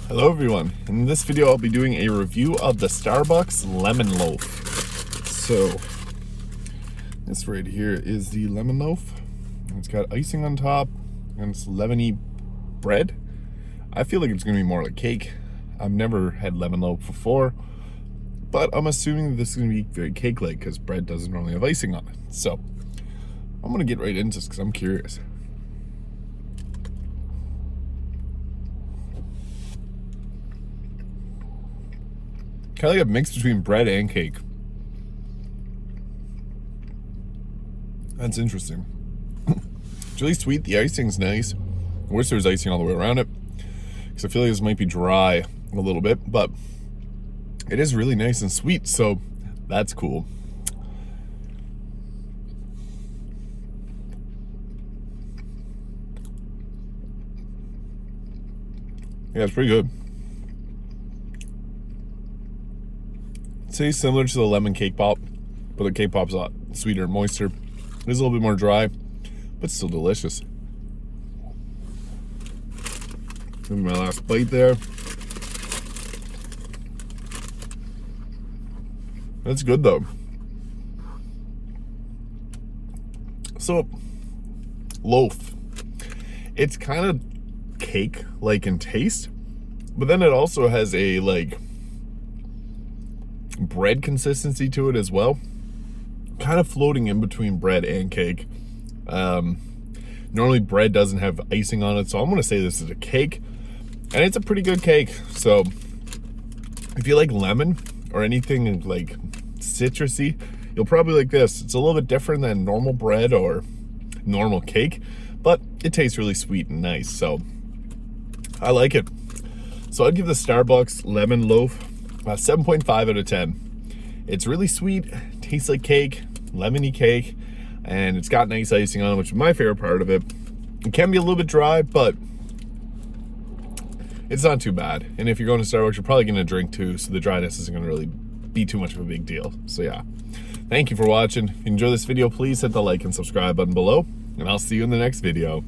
Hello everyone, in this video I'll be doing a review of the Starbucks Lemon Loaf. So, this right here is the Lemon Loaf. It's got icing on top and it's lemony bread. I feel like it's going to be more like cake. I've never had Lemon Loaf before, but I'm assuming this is going to be very cake-like because bread doesn't normally have icing on it. So, I'm going to get right into this because I'm curious. Kind of like a mix between bread and cake. That's interesting. It's really sweet. The icing's nice. I wish there was icing all the way around it, because I feel like this might be dry a little bit, but it is really nice and sweet, so that's cool. Yeah, it's pretty good. Tastes similar to the lemon cake pop, but the cake pop's a lot sweeter and moister. It is a little bit more dry, but still delicious. Give me my last bite there. That's good though. So, loaf. It's kind of cake-like in taste, but then it also has a bread consistency to it as well, kind of floating in between bread and cake. Normally bread doesn't have icing on it, so I'm going to say this is a cake, and it's a pretty good cake. So if you like lemon or anything like citrusy, you'll probably like this. It's a little bit different than normal bread or normal cake, but it tastes really sweet and nice, so I like it. So I'd give the Starbucks Lemon Loaf a 7.5 out of 10. It's really sweet, tastes like cake, lemony cake, and it's got nice icing on it, which is my favorite part of it. It can be a little bit dry, but it's not too bad. And if you're going to Starbucks, you're probably going to drink too, so the dryness isn't going to really be too much of a big deal. So yeah, thank you for watching. If you enjoy this video, please hit the like and subscribe button below, and I'll see you in the next video.